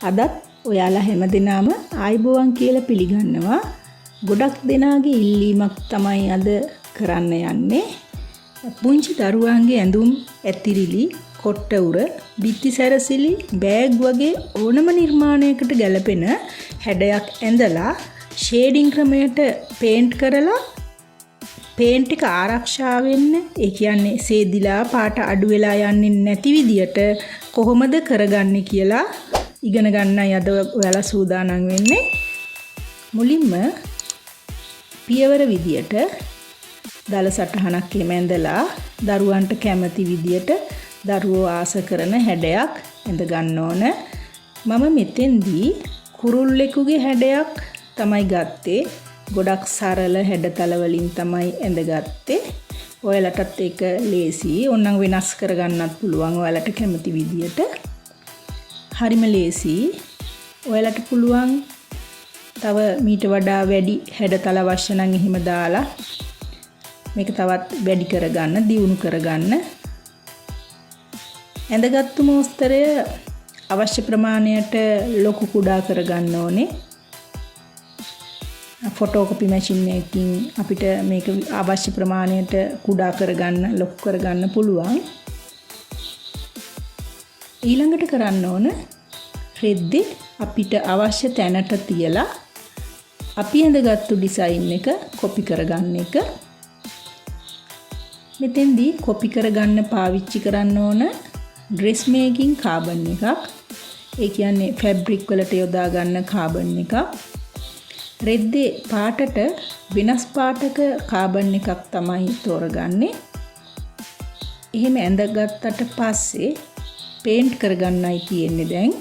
අදත් ඔයාලා හැමදෙනාම ආයිබෝවන් කියලා පිළිගන්නවා. ගොඩක් දෙනාගේ ඉල්ලීමක් තමයි අද කරන්න යන්නේ. පුංචි දරුවන්ගේ ඇඳුම් ඇතිරිලි, කොට්ට උර, බිත්ති සැරසිලි, බෑග් වගේ ඕනම නිර්මාණයකට ගැලපෙන හැඩයක් ඇඳලා ෂේඩින් ක්‍රමයට පේන්ට් කරලා පේන්ට් එක ආරක්ෂා වෙන්න, ඒ කියන්නේ සේදිලා පාට අඩු වෙලා යන්නේ නැති විදියට කොහොමද කරගන්නේ කියලා ඉගෙන ගන්නයි අද ඔයාලා සූදානම් වෙන්නේ. මුලින්ම පියවර විදියට දල සටහනක් එහෙම ඇඳලා දරුවන්ට කැමති විදියට දරුවෝ ආස කරන හැඩයක් ඇඳ ගන්න ඕන. මම මෙතෙන්දී කුරුල්ලෙකුගේ හැඩයක් තමයි ගත්තේ. ගොඩක් සරල හැඩතල වලින් තමයි ඇඳගත්තේ. ඔයාලටත් ඒක ලේසි. ඕනනම් වෙනස් කරගන්නත් පුළුවන් ඔයාලට කැමති විදියට. හරිම ලේසි. ඔයාලට පුළුවන් තව මීට වඩා වැඩි හැඩතල අවශ්‍ය නම් එහෙම දාලා මේක තවත් වැඩි කරගන්න, දියුණු කරගන්න. ඇඳගත්තු මෝස්තරය අවශ්‍ය ප්‍රමාණයට ලොකු කුඩා කරගන්න ඕනේ. ෆොටෝකොපි මැෂින් එකකින් අපිට මේක අවශ්‍ය ප්‍රමාණයට කුඩා කරගන්න, ලොකු කරගන්න පුළුවන්. ඊළඟට කරන්න ඕන රෙද්දේ අපිට අවශ්‍ය තැනට තියලා අපි ඇඳගත්තු ඩිසයින් එක කොපි කරගන්න එක. මෙතෙන්දී කොපි කරගන්න පාවිච්චි කරන්න ඕන ඩ්‍රෙස් මේකින් කාබන් එකක්. ඒ කියන්නේ ෆැබ්‍රික් වලට යොදා ගන්න කාබන් එකක්. රෙද්දේ පාටට වෙනස් පාටක කාබන් එකක් තමයි තෝරගන්නේ. එහෙම ඇඳගත්තට පස්සේ පේන්ට් කරගන්නයි තියෙන්නේ දැන්.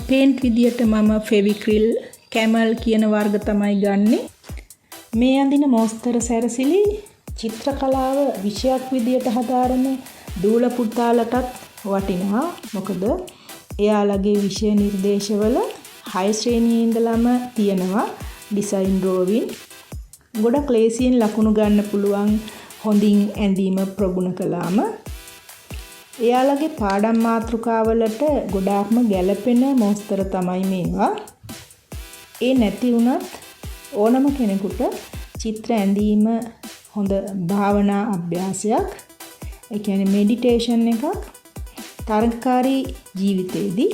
පේන්ට් විදියට මම ෆෙවික්‍රිල්, කැමල් කියන වර්ග තමයි ගන්නෙ. මේ අඳින මෝස්තර සැරසිලි චිත්‍රකලාව විෂයක් විදියට හදාරන දූල පුතාලටත් වටිනවා. මොකද එයාලගේ විෂය නිර්දේශවල 6 ශ්‍රේණියේ ඉඳලම තියෙනවා ඩිසයින් ඩ්‍රෝවින්. ගොඩක් ලේසියෙන් ලකුණු ගන්න පුළුවන් හොඳින් ඇඳීම ප්‍රගුණ කළාම. එයාලගේ පාඩම් මාතෘකාවලට ගොඩාක්ම ගැලපෙන මෝස්තර තමයි මේවා. ඒ නැති වුණත් ඕනම කෙනෙකුට චිත්‍ර ඇඳීම හොඳ භාවනා අභ්‍යාසයක්. ඒ කියන්නේ මෙඩිටේෂන් එකක්. තරගකාරී ජීවිතේදී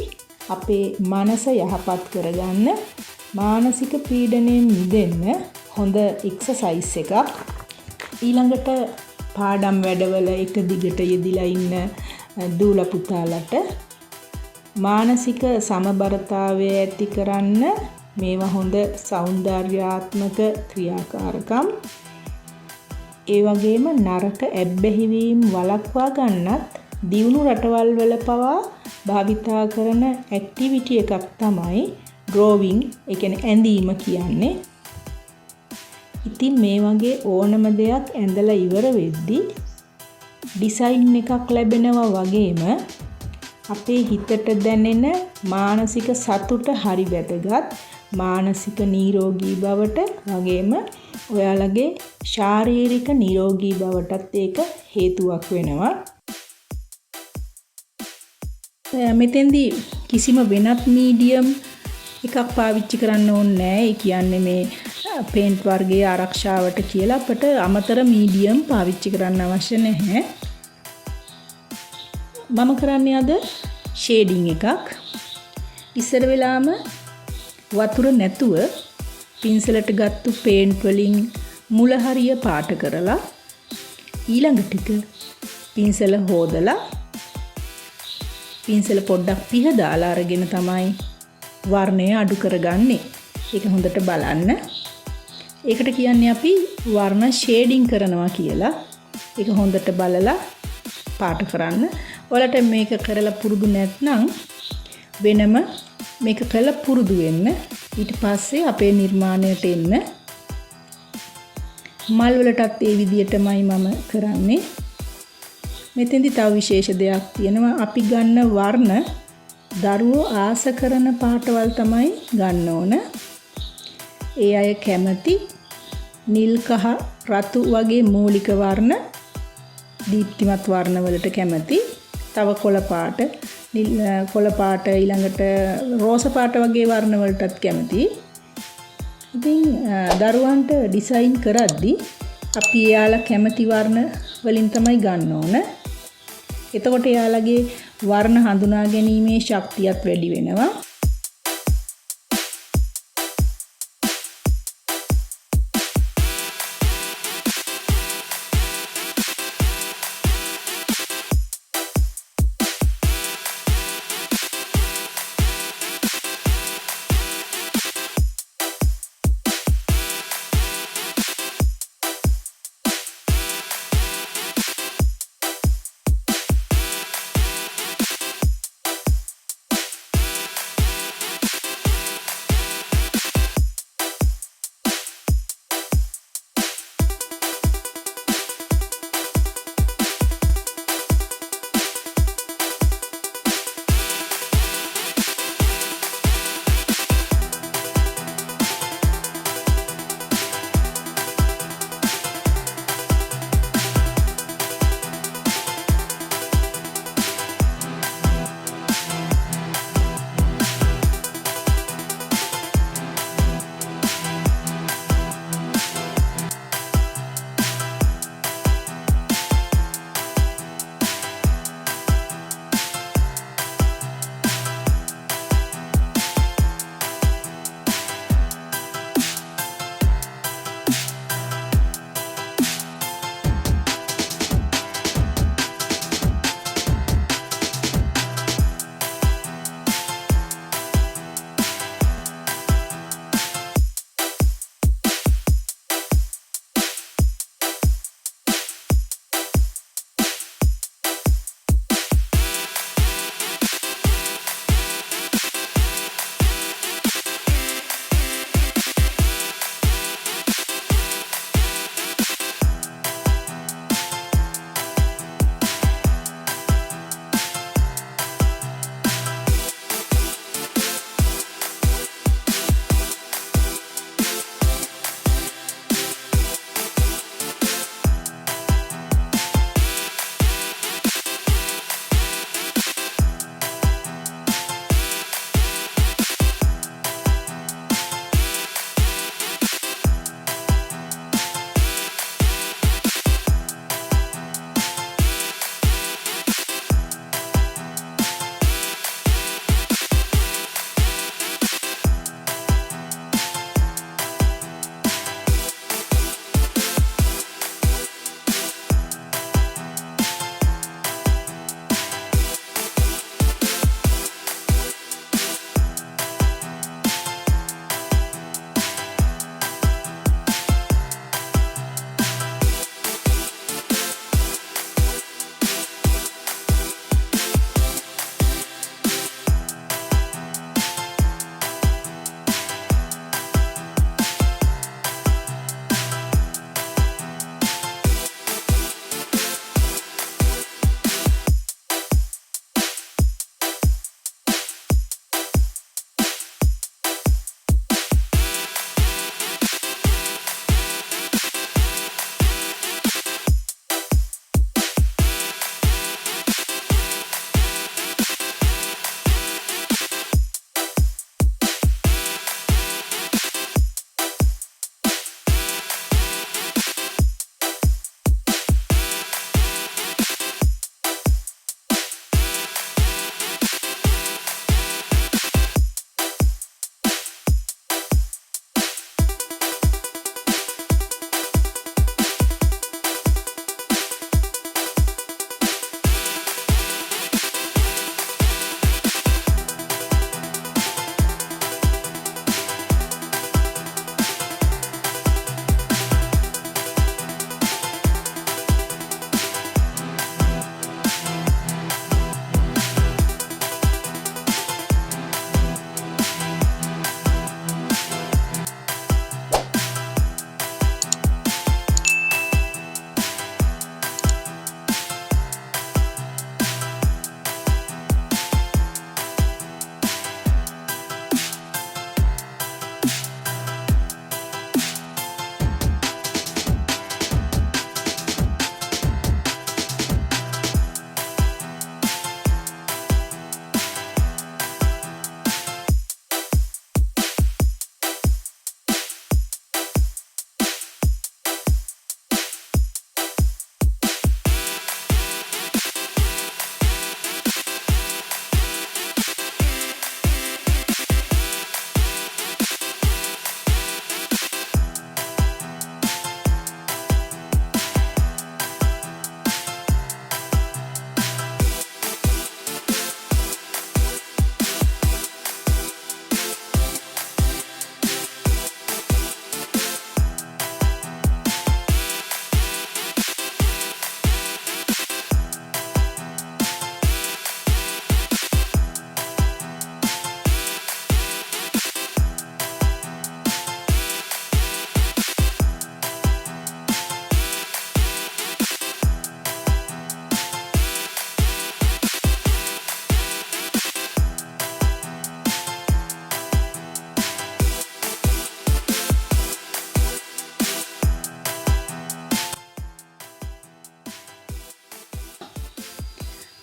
අපේ මනස යහපත් කරගන්න, මානසික පීඩනයෙන් මිදෙන්න හොඳ එක්සර්සයිස් එකක්. ඊළඟට පාඩම් වැඩවල එක දිගට යෙදිලා ඉන්න දූල පුතාලට මානසික සමබරතාවය ඇති කරන්න මේවා හොඳ සෞන්දර්යාත්මක ක්‍රියාකාරකම්. ඒ වගේම නරක ඇබ්බැහිවීම් වළක්වා ගන්නත් දියුණු රටවල් වල පවා භාවිතා කරන ඇක්ටිවිටි එකක් තමයි ඩ්‍රෝවිං, ඒ කියන්නේ ඇඳීම කියන්නේ. ඉතින් මේ වගේ ඕනම දෙයක් ඇඳලා ඉවර වෙද්දී ඩිසයින් එකක් ලැබෙනවා වගේම අපේ හිතට දැනෙන මානසික සතුට හරි වැදගත්. මානසික නිරෝගී බවට වගේම ඔයාලගේ ශාරීරික නිරෝගී බවටත් ඒක හේතුවක් වෙනවා. මෙතෙන්දී කිසිම වෙනත් මීඩියම් එකක් පාවිච්චි කරන්න ඕනේ නැහැ. ඒ කියන්නේ මේ පේන්ට් වර්ගයේ ආරක්ෂාවට කියලා අපට අමතර මීඩියම් පාවිච්චි කරන්න අවශ්‍ය නැහැ. මම කරන්නේ අද ෂේඩින් එකක්. ඉස්සර වෙලාම වතුර නැතුව පින්සලට ගත්තු පේන්ට් වලින් මුල හරිය පාට කරලා ඊළඟ ටික පින්සල හොදලා පින්සල පොඩ්ඩක් පිහදාලා අරගෙන තමයි වර්ණය අඩු කරගන්නේ. ඒක හොඳට බලන්න. ඒකට කියන්නේ අපි වර්ණ ෂේඩින් කරනවා කියලා. ඒක හොඳට බලලා පාට කරන්න. ඔයාලට මේක කරලා පුරුදු නැත්නම් වෙනම මේක කරලා පුරුදු වෙන්න. ඊට පස්සේ අපේ නිර්මාණයට එන්න. මල් වලටත් ඒ විදිහටමයි මම කරන්නේ. මෙතෙන්දි තව විශේෂ දෙයක් තියෙනවා. අපි ගන්න වර්ණ දරුවෝ ආස කරන පාටවල් තමයි ගන්න ඕන. ඒ අය කැමති නිල්, කහ, රතු වගේ මූලික වර්ණ, දීප්තිමත් වර්ණ වලට කැමති. තව කොළ පාට, කොළ පාට ඊළඟට රෝස පාට වගේ වර්ණ වලටත් කැමතියි. ඉතින් දරුවන්ට ඩිසයින් කරද්දී අපි එයාලා කැමති වර්ණ වලින් තමයි ගන්න ඕන. එතකොට එයාලගේ වර්ණ හඳුනා ගැනීමේ ශක්තියත් වැඩි වෙනවා.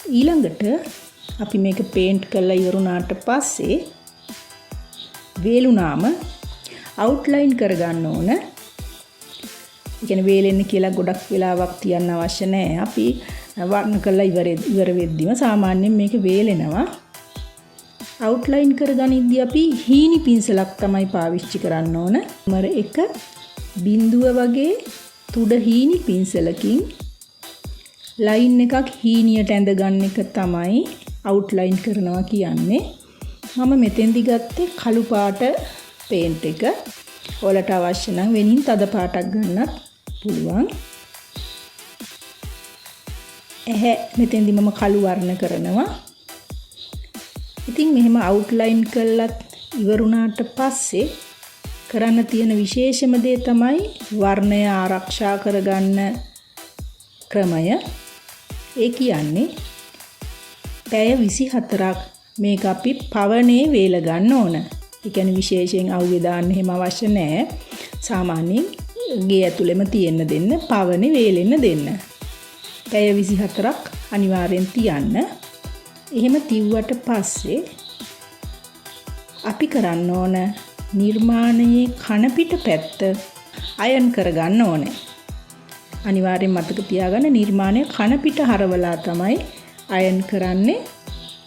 ඊළඟට අපි මේක පේන්ට් කරලා ඉවරුණාට පස්සේ වේලුනාම අවුට්ලයින් කරගන්න ඕන. ඒ කියන්නේ වේලෙන්න කියලා ගොඩක් වෙලාවක් තියන්න අවශ්‍ය නැහැ. අපි වර්ණ කරලා ඉවර වෙද්දිම සාමාන්‍යයෙන් මේක වේලෙනවා. අවුට්ලයින් කරගනිද්දී අපි හීනි පින්සලක් තමයි පාවිච්චි කරන්න ඕන. නම්බර් 1 බිඳුව වගේ තුඩ හීනි පින්සලකින් ලයින් එකක් හීනියට ඇඳ ගන්න එක තමයි අවුට්ලයින් කරනවා කියන්නේ. මම මෙතෙන්දි ගත්තේ කළු පාට පේන්ට් එක. ඔයාලට අවශ්‍ය නම් වෙනින් තද පාටක් ගන්නත් පුළුවන්. මෙතෙන්දි මම කළු වර්ණ කරනවා. ඉතින් මෙහෙම අවුට්ලයින් කළත් ඉවරුණාට පස්සේ කරන්න තියෙන විශේෂම දේ තමයි වර්ණය ආරක්ෂා කරගන්න ක්‍රමය. ඒ කියන්නේ පැය 24ක් මේක අපි පවනේ වේල ගන්න ඕන. ඒ කියන්නේ විශේෂයෙන් අවුවේ දාන්න එහෙම අවශ්‍ය නැහැ. සාමාන්‍යයෙන් ගේ ඇතුළෙම තියෙන්න දෙන්න, පවනේ වේලෙන්න දෙන්න. පැය 24ක් අනිවාර්යෙන් තියන්න. එහෙම තිව්වට පස්සේ අපි කරන්න ඕන නිර්මාණයේ කන පිට පැත්ත අයන් කරගන්න ඕනේ. අනිවාර්යෙන් මතක තියාගන්න නිර්මාණයේ කන පිට හරවලා තමයි අයන් කරන්නේ.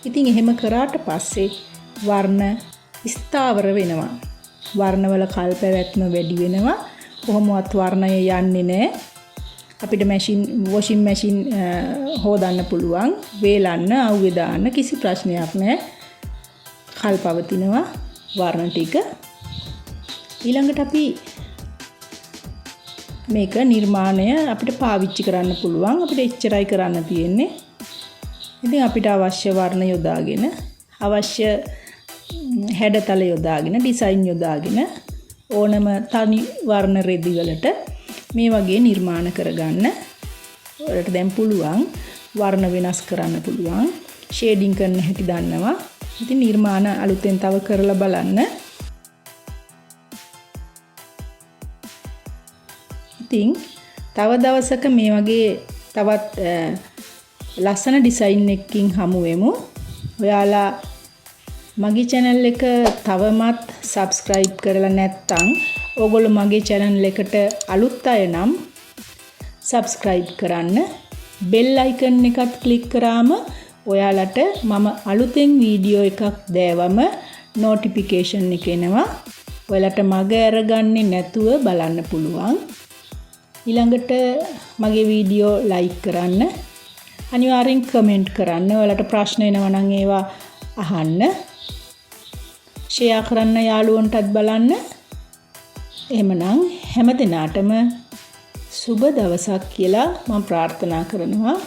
ඉතින් එහෙම කරාට පස්සේ වර්ණ ස්ථාවර වෙනවා. වර්ණවල කල් පැවැත්ම වැඩි වෙනවා. කොහොමවත් වර්ණය යන්නේ නැහැ. අපිට වොෂින් මැෂින් හොදන්න පුළුවන්. වේලන්න, අවුවේ දාන්න කිසි ප්‍රශ්නයක් නැහැ. කල් පවතිනවා වර්ණ ටික. ඊළඟට අපි මේක නිර්මාණය අපිට පාවිච්චි කරන්න පුළුවන්. අපිට එච්චරයි කරන්න තියෙන්නේ. ඉතින් අපිට අවශ්‍ය වර්ණ යොදාගෙන, අවශ්‍ය හැඩතල යොදාගෙන, ඩිසයින් යොදාගෙන ඕනම තනි වර්ණ රෙදි වලට මේ වගේ නිර්මාණ කරගන්න. ඔයාලට දැන් පුළුවන් වර්ණ වෙනස් කරන්න පුළුවන්. ෂේඩින් කරන්න හැටි දන්නවා. ඉතින් නිර්මාණ අලුතෙන් තව කරලා බලන්න. ඉතින් තව දවසක මේ වගේ තවත් ලස්සන ඩිසයින් එකකින් හමු වෙමු. ඔයාලා මගේ channel එක තවමත් subscribe කරලා නැත්නම් ඕගොල්ලෝ මගේ channel එකට අලුත් අය නම් subscribe කරන්න. bell icon එකත් click කරාම ඔයාලට මම අලුතෙන් වීඩියෝ එකක් දෑවම notification එක එනවා. ඔයාලට මග අරගන්නේ නැතුව බලන්න පුළුවන්. ඊළඟට මගේ වීඩියෝ like කරන්න. අනිවාර්යෙන් comment කරන්න. ඔයාලට ප්‍රශ්න එනවා නම් ඒවා අහන්න. share කරන්න යාළුවන්ටත් බලන්න. එහෙමනම් හැම දිනාටම සුබ දවසක් කියලා මම ප්‍රාර්ථනා කරනවා.